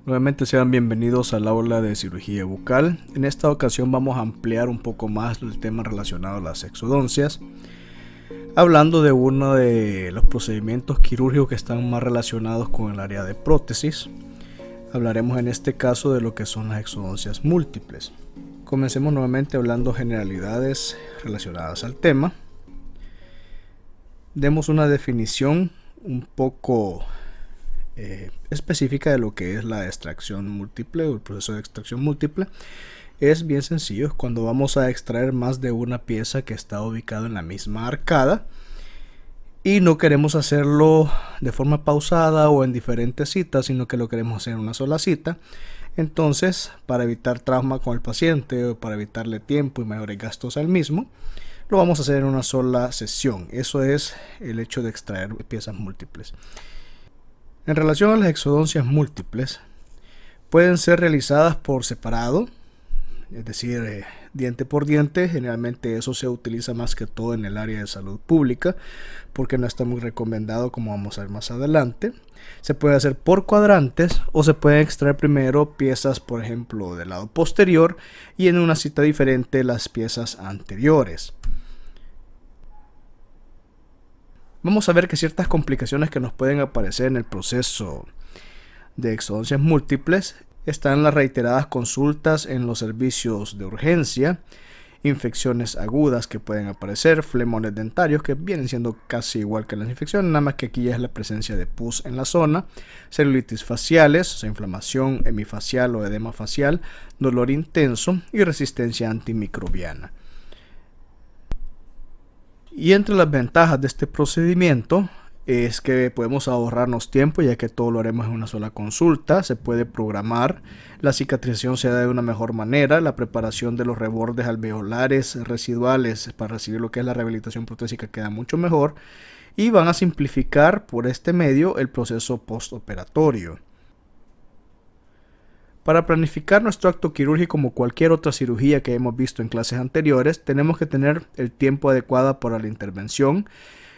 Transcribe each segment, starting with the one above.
Nuevamente sean bienvenidos al aula de cirugía bucal. En esta ocasión vamos a ampliar un poco más el tema relacionado a las exodoncias, hablando de uno de los procedimientos quirúrgicos que están más relacionados con el área de prótesis. Hablaremos en este caso de lo que son las exodoncias múltiples. Comencemos nuevamente hablando generalidades relacionadas al tema. Demos una definición un poco específica de lo que es la extracción múltiple o el proceso de extracción múltiple. Es bien sencillo, es cuando vamos a extraer más de una pieza que está ubicada en la misma arcada y no queremos hacerlo de forma pausada o en diferentes citas, sino que lo queremos hacer en una sola cita. Entonces, para evitar trauma con el paciente o para evitarle tiempo y mayores gastos al mismo, lo vamos a hacer en una sola sesión. Eso es el hecho de extraer piezas múltiples. En relación a las exodoncias múltiples, pueden ser realizadas por separado, es decir, diente por diente. Generalmente eso se utiliza más que todo en el área de salud pública, porque no está muy recomendado, como vamos a ver más adelante. Se puede hacer por cuadrantes o se pueden extraer primero piezas, por ejemplo, del lado posterior y en una cita diferente las piezas anteriores. Vamos a ver que ciertas complicaciones que nos pueden aparecer en el proceso de exodoncias múltiples están las reiteradas consultas en los servicios de urgencia, infecciones agudas que pueden aparecer, flemones dentarios que vienen siendo casi igual que las infecciones, nada más que aquí ya es la presencia de pus en la zona, celulitis faciales, o sea, inflamación hemifacial o edema facial, dolor intenso y resistencia antimicrobiana. Y entre las ventajas de este procedimiento es que podemos ahorrarnos tiempo, ya que todo lo haremos en una sola consulta. Se puede programar, la cicatrización se da de una mejor manera, la preparación de los rebordes alveolares residuales para recibir lo que es la rehabilitación protésica queda mucho mejor y van a simplificar por este medio el proceso postoperatorio. Para planificar nuestro acto quirúrgico, como cualquier otra cirugía que hemos visto en clases anteriores, tenemos que tener el tiempo adecuado para la intervención,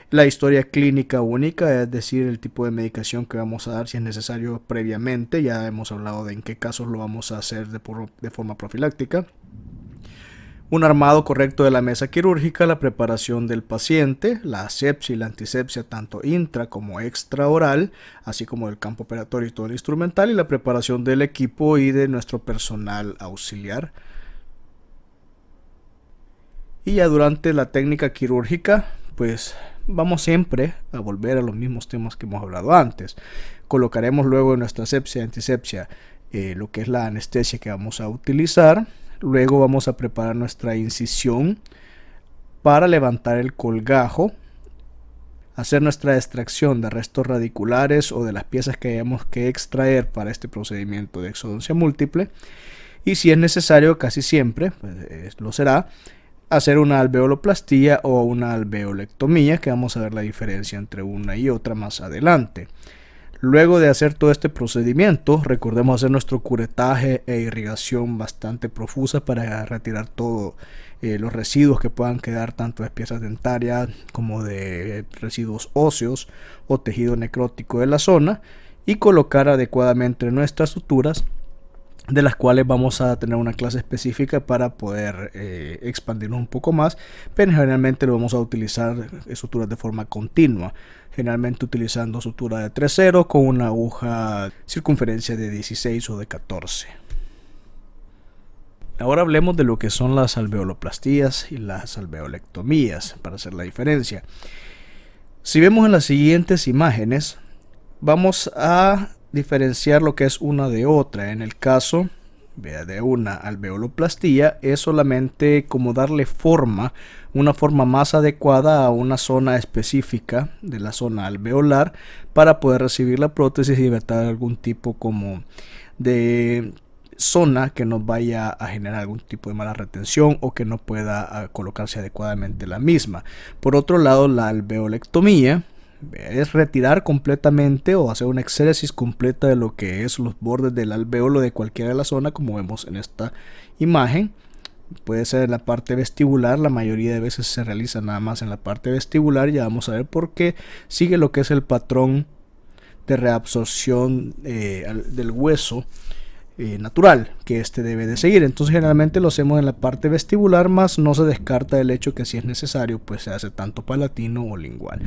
la historia clínica única, es decir, el tipo de medicación que vamos a dar si es necesario previamente. Ya hemos hablado de en qué casos lo vamos a hacer de forma profiláctica. Un armado correcto de la mesa quirúrgica, la preparación del paciente, la asepsia y la antisepsia tanto intra como extraoral, así como del campo operatorio y todo el instrumental, y la preparación del equipo y de nuestro personal auxiliar. Y ya durante la técnica quirúrgica, pues vamos siempre a volver a los mismos temas que hemos hablado antes. Colocaremos luego en nuestra asepsia y antisepsia lo que es la anestesia que vamos a utilizar. Luego vamos a preparar nuestra incisión para levantar el colgajo, hacer nuestra extracción de restos radiculares o de las piezas que hayamos que extraer para este procedimiento de exodoncia múltiple. Y si es necesario, casi siempre pues, lo será, hacer una alveoloplastía o una alveolectomía, que vamos a ver la diferencia entre una y otra más adelante. Luego de hacer todo este procedimiento, recordemos hacer nuestro curetaje e irrigación bastante profusa para retirar todos los residuos que puedan quedar tanto de piezas dentarias como de residuos óseos o tejido necrótico de la zona, y colocar adecuadamente nuestras suturas, de las cuales vamos a tener una clase específica para poder expandirnos un poco más, pero generalmente lo vamos a utilizar suturas de forma continua, generalmente utilizando sutura de 3/0 con una aguja circunferencia de 16 o de 14. Ahora hablemos de lo que son las alveoloplastías y las alveolectomías para hacer la diferencia. Si vemos en las siguientes imágenes, vamos a diferenciar lo que es una de otra. En el caso de una alveoloplastía es solamente como darle forma, una forma más adecuada a una zona específica de la zona alveolar para poder recibir la prótesis y evitar algún tipo como de zona que nos vaya a generar algún tipo de mala retención o que no pueda colocarse adecuadamente la misma. Por otro lado, la alveolectomía es retirar completamente o hacer una exéresis completa de lo que es los bordes del alvéolo de cualquiera de la zona, como vemos en esta imagen. Puede ser en la parte vestibular, la mayoría de veces se realiza nada más en la parte vestibular. Ya vamos a ver por qué. Sigue lo que es el patrón de reabsorción del hueso natural que este debe de seguir. Entonces generalmente lo hacemos en la parte vestibular, más no se descarta el hecho que si es necesario pues se hace tanto palatino o lingual.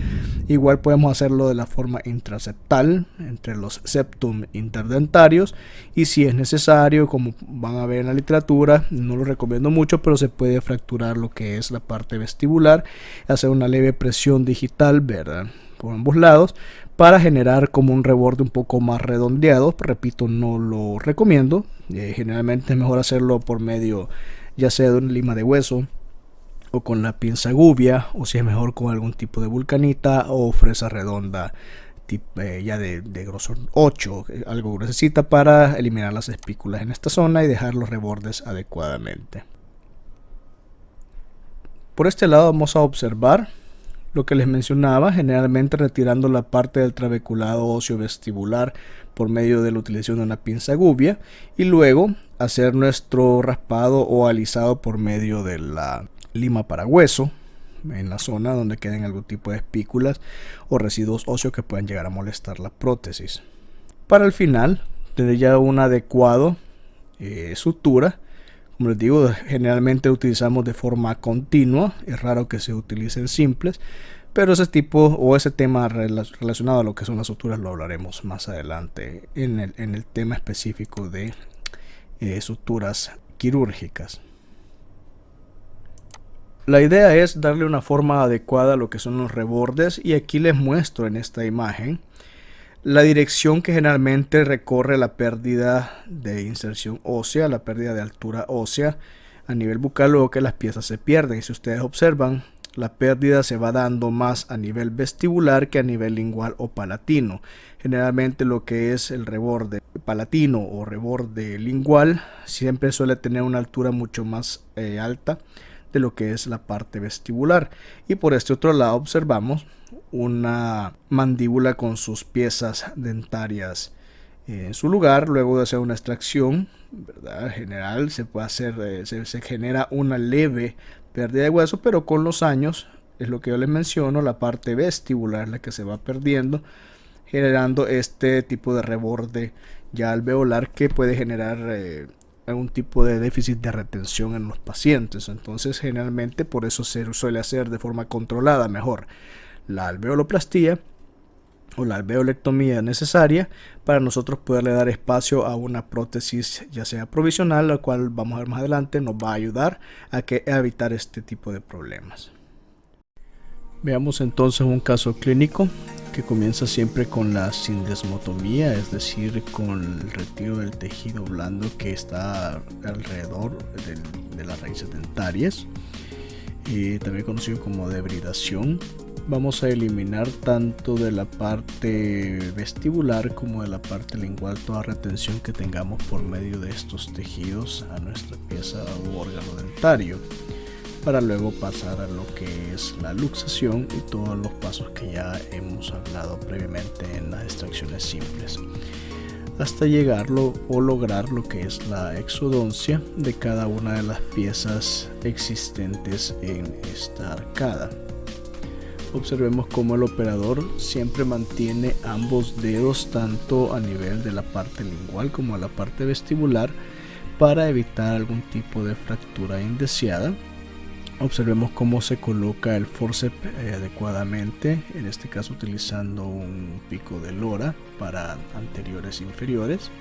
Igual podemos hacerlo de la forma intraseptal entre los septum interdentarios, y si es necesario, como van a ver en la literatura, no lo recomiendo mucho, pero se puede fracturar lo que es la parte vestibular, hacer una leve presión digital, ¿verdad?, por ambos lados, para generar como un reborde un poco más redondeado. Repito, no lo recomiendo. Generalmente es mejor hacerlo por medio ya sea de una lima de hueso o con la pinza gubia, o si es mejor con algún tipo de vulcanita o fresa redonda ya de grosor 8, algo gruesecita, para eliminar las espículas en esta zona y dejar los rebordes adecuadamente. Por este lado vamos a observar lo que les mencionaba, generalmente retirando la parte del trabeculado óseo vestibular por medio de la utilización de una pinza gubia, y luego hacer nuestro raspado o alisado por medio de la lima para hueso en la zona donde queden algún tipo de espículas o residuos óseos que puedan llegar a molestar la prótesis. Para el final, tener ya una adecuada sutura. Como les digo, generalmente lo utilizamos de forma continua, es raro que se utilicen simples, pero ese tema relacionado a lo que son las suturas lo hablaremos más adelante en el tema específico de suturas quirúrgicas. La idea es darle una forma adecuada a lo que son los rebordes, y aquí les muestro en esta imagen la dirección que generalmente recorre la pérdida de inserción ósea, la pérdida de altura ósea a nivel bucal luego que las piezas se pierden. Y si ustedes observan, la pérdida se va dando más a nivel vestibular que a nivel lingual o palatino. Generalmente lo que es el reborde palatino o reborde lingual siempre suele tener una altura mucho más alta de lo que es la parte vestibular. Y por este otro lado observamos una mandíbula con sus piezas dentarias en su lugar. Luego de hacer una extracción, ¿verdad?, general se puede hacer, se genera una leve pérdida de hueso, pero con los años, es lo que yo les menciono, la parte vestibular es la que se va perdiendo, generando este tipo de reborde ya alveolar que puede generar algún tipo de déficit de retención en los pacientes. Entonces generalmente por eso se suele hacer de forma controlada mejor la alveoloplastía o la alveolectomía necesaria para nosotros poderle dar espacio a una prótesis ya sea provisional, la cual vamos a ver más adelante nos va a ayudar a evitar este tipo de problemas. Veamos entonces un caso clínico que comienza siempre con la sindesmotomía, es decir, con el retiro del tejido blando que está alrededor de las raíces dentarias, también conocido como debridación. Vamos a eliminar tanto de la parte vestibular como de la parte lingual toda retención que tengamos por medio de estos tejidos a nuestra pieza u órgano dentario, para luego pasar a lo que es la luxación y todos los pasos que ya hemos hablado previamente en las extracciones simples, hasta llegarlo o lograr lo que es la exodoncia de cada una de las piezas existentes en esta arcada. Observemos cómo el operador siempre mantiene ambos dedos tanto a nivel de la parte lingual como a la parte vestibular para evitar algún tipo de fractura indeseada. Observemos cómo se coloca el forceps adecuadamente, en este caso utilizando un pico de lora para anteriores e inferiores.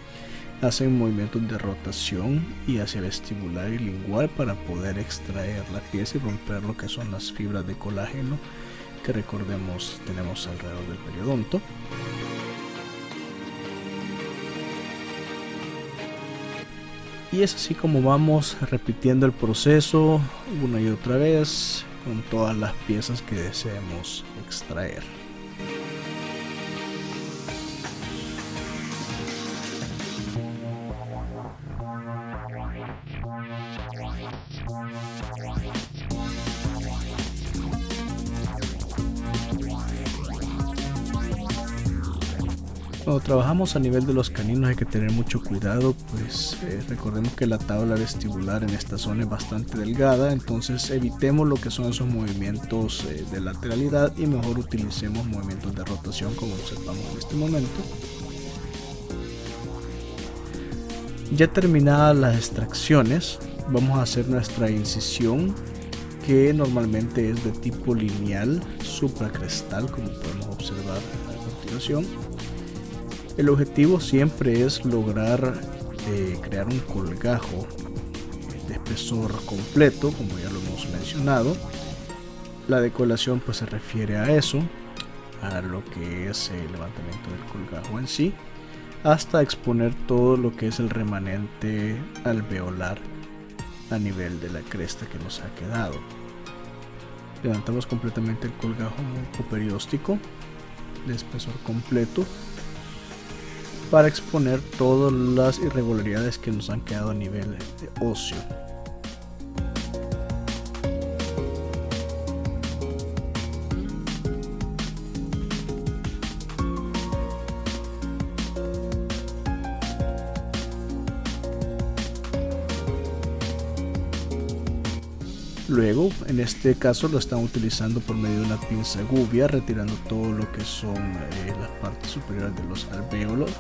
Hacen movimientos de rotación y hacia vestibular y lingual para poder extraer la pieza y romper lo que son las fibras de colágeno que, recordemos, tenemos alrededor del periodonto. Y es así como vamos repitiendo el proceso una y otra vez con todas las piezas que deseemos extraer. Cuando trabajamos a nivel de los caninos hay que tener mucho cuidado, pues recordemos que la tabla vestibular en esta zona es bastante delgada, entonces evitemos lo que son esos movimientos de lateralidad y mejor utilicemos movimientos de rotación como observamos en este momento. Ya terminadas las extracciones, vamos a hacer nuestra incisión, que normalmente es de tipo lineal supracrestal, como podemos observar a continuación. El objetivo siempre es lograr crear un colgajo de espesor completo, como ya lo hemos mencionado. La decolación pues se refiere a eso, a lo que es el levantamiento del colgajo en sí, hasta exponer todo lo que es el remanente alveolar a nivel de la cresta que nos ha quedado. Levantamos completamente el colgajo mucoperióstico de espesor completo para exponer todas las irregularidades que nos han quedado a nivel óseo. Luego, en este caso lo están utilizando por medio de una pinza gubia, retirando todo lo que son las partes superiores de los alvéolos,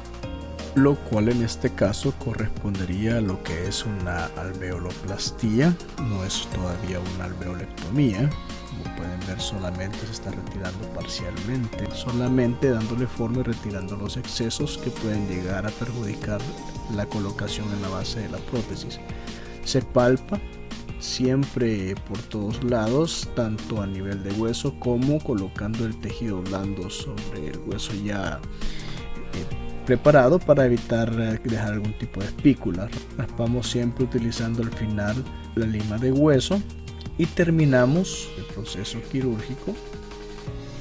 lo cual en este caso correspondería a lo que es una alveoloplastía, no es todavía una alveolectomía. Como pueden ver, solamente se está retirando parcialmente, solamente dándole forma y retirando los excesos que pueden llegar a perjudicar la colocación en la base de la prótesis. Se palpa siempre por todos lados, tanto a nivel de hueso como colocando el tejido blando sobre el hueso ya preparado para evitar dejar algún tipo de espícula. Raspamos siempre utilizando al final la lima de hueso y terminamos el proceso quirúrgico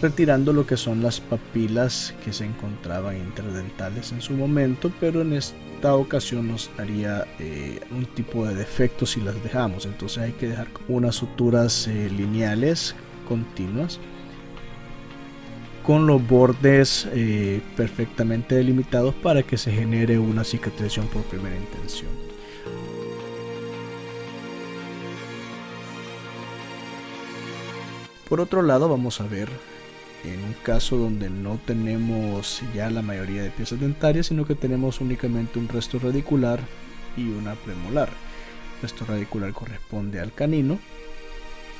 retirando lo que son las papilas que se encontraban intradentales en su momento, pero en esta ocasión nos haría un tipo de defecto si las dejamos. Entonces hay que dejar unas suturas lineales continuas con los bordes perfectamente delimitados para que se genere una cicatrización por primera intención. Por otro lado, vamos a ver en un caso donde no tenemos ya la mayoría de piezas dentarias, sino que tenemos únicamente un resto radicular y una premolar. El resto radicular corresponde al canino.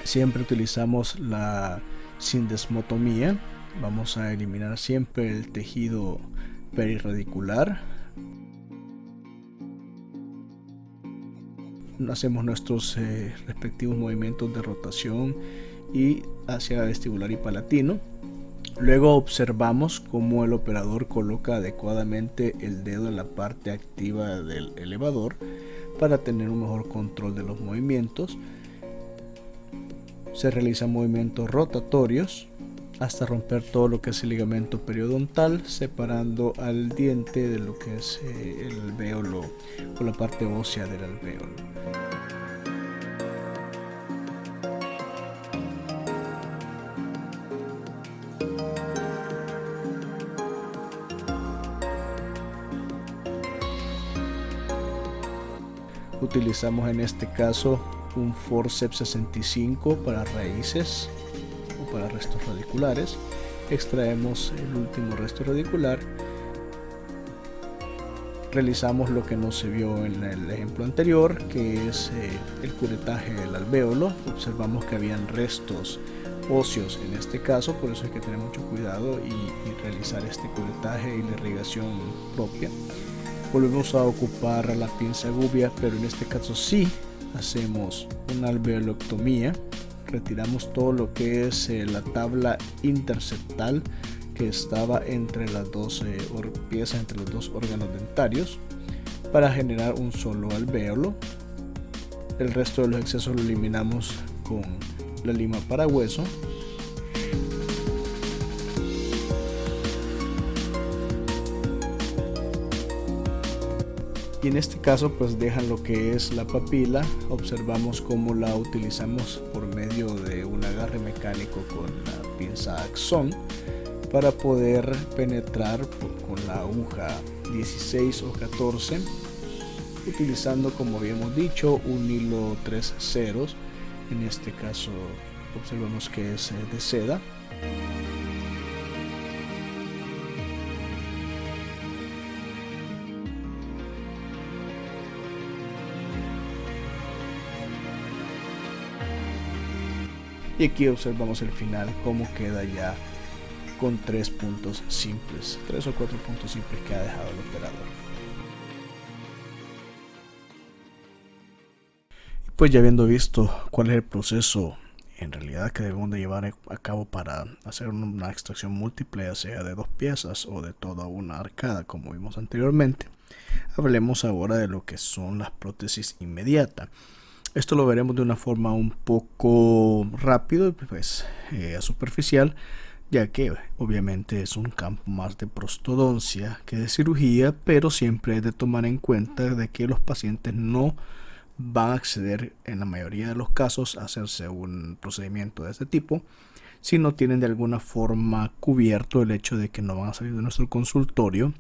Siempre utilizamos la sindesmotomía. Vamos a eliminar siempre el tejido perirradicular. Hacemos nuestros respectivos movimientos de rotación y hacia vestibular y palatino. Luego observamos cómo el operador coloca adecuadamente el dedo en la parte activa del elevador para tener un mejor control de los movimientos. Se realizan movimientos rotatorios hasta romper todo lo que es el ligamento periodontal, separando al diente de lo que es el alvéolo o la parte ósea del alvéolo. Utilizamos en este caso un forceps 65 para raíces o para restos radiculares. Extraemos el último resto radicular. Realizamos lo que no se vio en el ejemplo anterior, que es el curetaje del alvéolo. Observamos que habían restos óseos en este caso, por eso hay que tener mucho cuidado y realizar este curetaje y la irrigación propia. Volvemos a ocupar la pinza gubia, pero en este caso sí hacemos una alveolectomía. Retiramos todo lo que es la tabla interseptal que estaba entre las dos piezas, entre los dos órganos dentarios, para generar un solo alvéolo. El resto de los excesos lo eliminamos con la lima para hueso. Y en este caso pues dejan lo que es la papila. Observamos cómo la utilizamos por medio de un agarre mecánico con la pinza Axón para poder penetrar con la aguja 16 o 14, utilizando, como habíamos dicho, un hilo 3 ceros. En este caso observamos que es de seda. Y aquí observamos el final, cómo queda ya con 3 puntos simples, 3 o 4 puntos simples que ha dejado el operador. Pues ya habiendo visto cuál es el proceso en realidad que debemos de llevar a cabo para hacer una extracción múltiple, ya sea de 2 piezas o de toda una arcada, como vimos anteriormente, hablemos ahora de lo que son las prótesis inmediatas. Esto lo veremos de una forma un poco rápido, pues superficial, ya que obviamente es un campo más de prostodoncia que de cirugía, pero siempre es de tomar en cuenta de que los pacientes no van a acceder en la mayoría de los casos a hacerse un procedimiento de este tipo si no tienen de alguna forma cubierto el hecho de que no van a salir de nuestro consultorio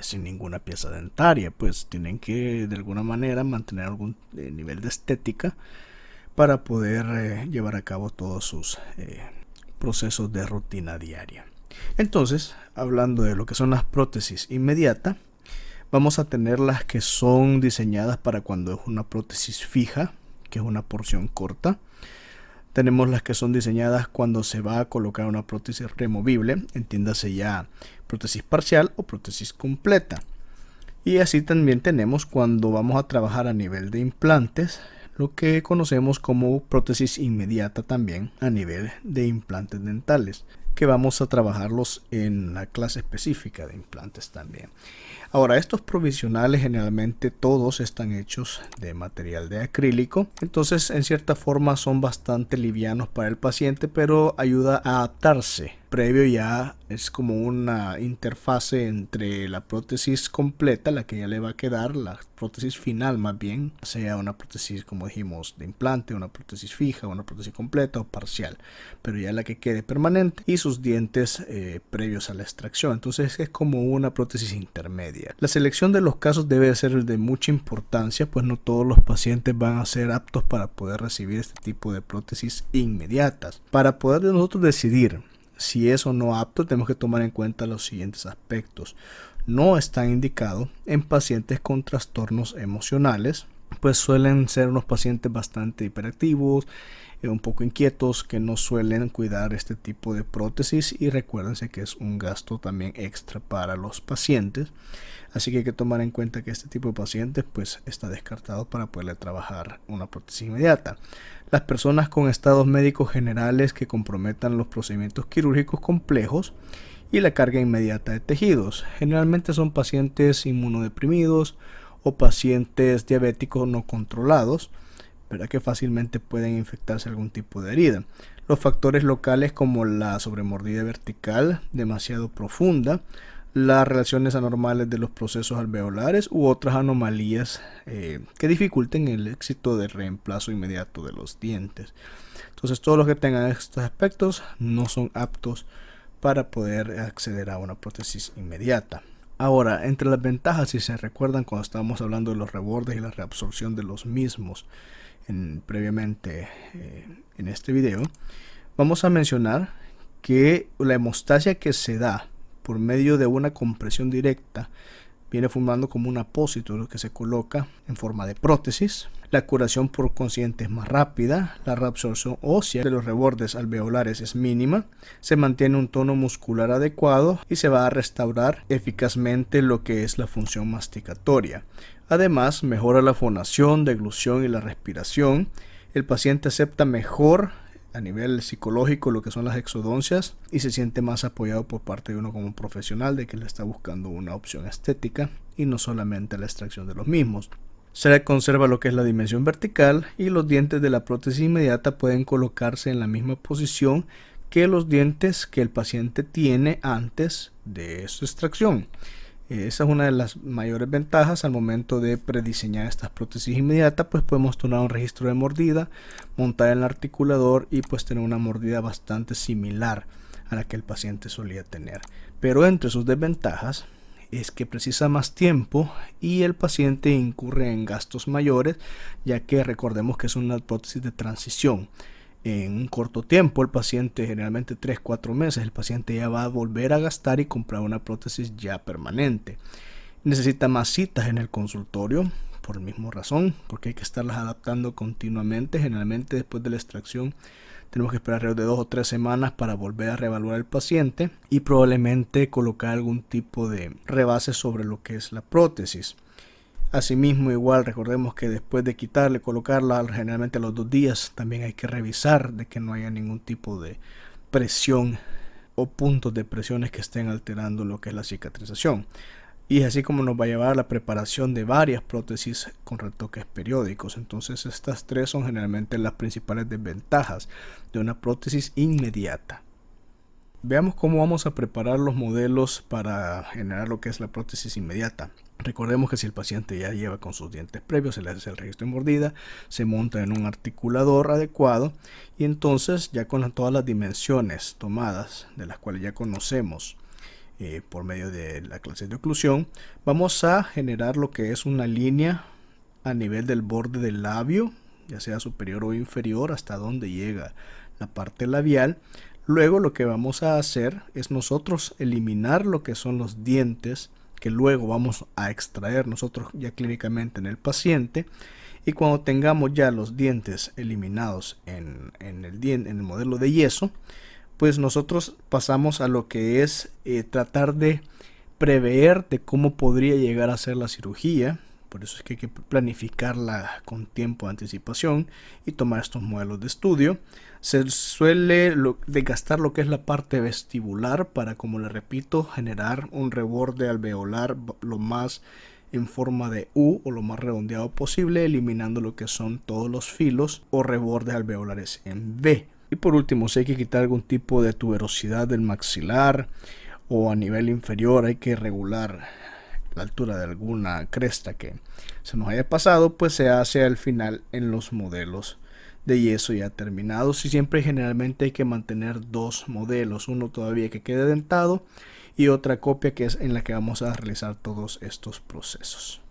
sin ninguna pieza dentaria. Pues tienen que de alguna manera mantener algún nivel de estética para poder llevar a cabo todos sus procesos de rutina diaria. Entonces, hablando de lo que son las prótesis inmediatas, vamos a tener las que son diseñadas para cuando es una prótesis fija, que es una porción corta. Tenemos las que son diseñadas cuando se va a colocar una prótesis removible, entiéndase ya prótesis parcial o prótesis completa. Y así también tenemos cuando vamos a trabajar a nivel de implantes, lo que conocemos como prótesis inmediata también a nivel de implantes dentales, que vamos a trabajarlos en la clase específica de implantes también. Ahora, estos provisionales generalmente todos están hechos de material de acrílico, entonces en cierta forma son bastante livianos para el paciente, pero ayuda a adaptarse. Previo ya es como una interfase entre la prótesis completa, la que ya le va a quedar, la prótesis final más bien, sea una prótesis, como dijimos, de implante, una prótesis fija, una prótesis completa o parcial, pero ya la que quede permanente, y sus dientes previos a la extracción. Entonces es como una prótesis intermedia. La selección de los casos debe ser de mucha importancia, pues no todos los pacientes van a ser aptos para poder recibir este tipo de prótesis inmediatas. Para poder nosotros decidir si es o no apto, tenemos que tomar en cuenta los siguientes aspectos. No está indicado en pacientes con trastornos emocionales, pues suelen ser unos pacientes bastante hiperactivos, un poco inquietos, que no suelen cuidar este tipo de prótesis, y recuérdense que es un gasto también extra para los pacientes, así que hay que tomar en cuenta que este tipo de pacientes pues está descartado para poderle trabajar una prótesis inmediata. Las personas con estados médicos generales que comprometan los procedimientos quirúrgicos complejos y la carga inmediata de tejidos, generalmente son pacientes inmunodeprimidos o pacientes diabéticos no controlados, ¿verdad?, que fácilmente pueden infectarse algún tipo de herida. Los factores locales como la sobremordida vertical demasiado profunda, las relaciones anormales de los procesos alveolares u otras anomalías que dificulten el éxito del reemplazo inmediato de los dientes. Entonces todos los que tengan estos aspectos no son aptos para poder acceder a una prótesis inmediata. Ahora, entre las ventajas, si se recuerdan cuando estábamos hablando de los rebordes y la reabsorción de los mismos previamente en este video, vamos a mencionar que la hemostasia que se da por medio de una compresión directa viene formando como un apósito que se coloca en forma de prótesis. La curación por consciente es más rápida, la reabsorción ósea de los rebordes alveolares es mínima, se mantiene un tono muscular adecuado y se va a restaurar eficazmente lo que es la función masticatoria. Además, mejora la fonación, deglución y la respiración. El paciente acepta mejor a nivel psicológico lo que son las exodoncias y se siente más apoyado por parte de uno como profesional de que le está buscando una opción estética y no solamente la extracción de los mismos. Se conserva lo que es la dimensión vertical y los dientes de la prótesis inmediata pueden colocarse en la misma posición que los dientes que el paciente tiene antes de su extracción. Esa es una de las mayores ventajas al momento de prediseñar estas prótesis inmediatas, pues podemos tomar un registro de mordida, montar el articulador y pues tener una mordida bastante similar a la que el paciente solía tener. Pero entre sus desventajas es que precisa más tiempo y el paciente incurre en gastos mayores, ya que recordemos que es una prótesis de transición. En un corto tiempo, el paciente, generalmente 3-4 meses, el paciente ya va a volver a gastar y comprar una prótesis ya permanente. Necesita más citas en el consultorio por la misma razón, porque hay que estarlas adaptando continuamente. Generalmente después de la extracción tenemos que esperar alrededor de 2 o 3 semanas para volver a reevaluar al paciente y probablemente colocar algún tipo de rebase sobre lo que es la prótesis. Asimismo, igual recordemos que después de quitarle, colocarla generalmente a los 2 días, también hay que revisar de que no haya ningún tipo de presión o puntos de presiones que estén alterando lo que es la cicatrización. Y así como nos va a llevar a la preparación de varias prótesis con retoques periódicos. Entonces estas 3 son generalmente las principales desventajas de una prótesis inmediata. Veamos cómo vamos a preparar los modelos para generar lo que es la prótesis inmediata. Recordemos que si el paciente ya lleva con sus dientes previos, se le hace el registro de mordida, se monta en un articulador adecuado y entonces ya con todas las dimensiones tomadas, de las cuales ya conocemos por medio de la clase de oclusión, vamos a generar lo que es una línea a nivel del borde del labio, ya sea superior o inferior, hasta donde llega la parte labial. Luego lo que vamos a hacer es nosotros eliminar lo que son los dientes que luego vamos a extraer nosotros ya clínicamente en el paciente, y cuando tengamos ya los dientes eliminados en el modelo de yeso, pues nosotros pasamos a lo que es tratar de prever de cómo podría llegar a ser la cirugía. Por eso es que hay que planificarla con tiempo de anticipación y tomar estos modelos de estudio. Se suele desgastar lo que es la parte vestibular para, como le repito, generar un reborde alveolar lo más en forma de U o lo más redondeado posible, eliminando lo que son todos los filos o rebordes alveolares en V. Y por último, si hay que quitar algún tipo de tuberosidad del maxilar o a nivel inferior hay que regular la altura de alguna cresta que se nos haya pasado, pues se hace al final en los modelos de yeso ya terminados, y siempre generalmente hay que mantener 2 modelos, uno todavía que quede dentado y otra copia que es en la que vamos a realizar todos estos procesos.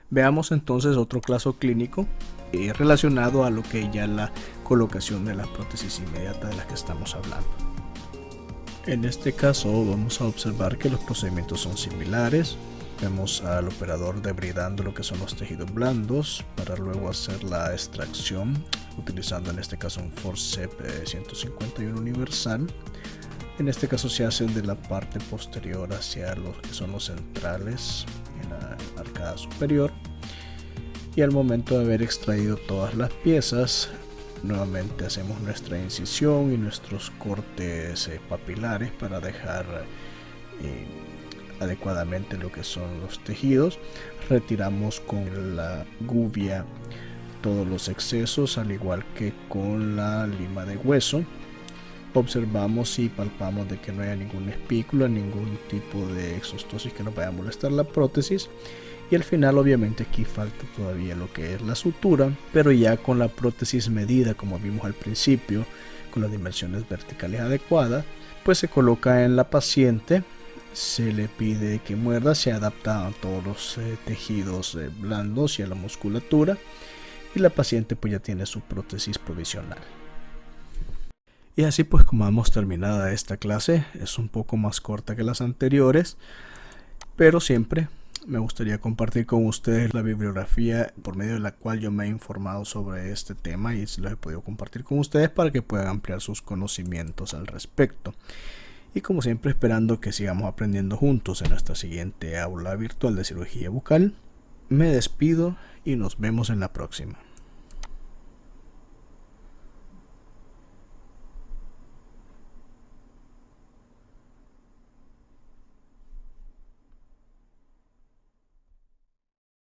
Veamos entonces otro caso clínico relacionado a lo que ya la colocación de la prótesis inmediata de la que estamos hablando. En este caso vamos a observar que los procedimientos son similares. Vemos al operador debridando lo que son los tejidos blandos para luego hacer la extracción utilizando en este caso un forceps 151 universal. En este caso se hace de la parte posterior hacia los que son los centrales en la arcada superior, y al momento de haber extraído todas las piezas nuevamente hacemos nuestra incisión y nuestros cortes papilares para dejar adecuadamente lo que son los tejidos. Retiramos con la gubia todos los excesos, al igual que con la lima de hueso. Observamos y palpamos de que no haya ninguna espícula, ningún tipo de exostosis que nos vaya a molestar la prótesis. Y al final obviamente aquí falta todavía lo que es la sutura, pero ya con la prótesis medida como vimos al principio, con las dimensiones verticales adecuadas, pues se coloca en la paciente, se le pide que muerda, se adapta a todos los tejidos blandos y a la musculatura, y la paciente pues ya tiene su prótesis provisional. Y así pues como hemos terminado esta clase, es un poco más corta que las anteriores, pero siempre me gustaría compartir con ustedes la bibliografía por medio de la cual yo me he informado sobre este tema y los he podido compartir con ustedes para que puedan ampliar sus conocimientos al respecto. Y como siempre, esperando que sigamos aprendiendo juntos en nuestra siguiente aula virtual de cirugía bucal, me despido y nos vemos en la próxima.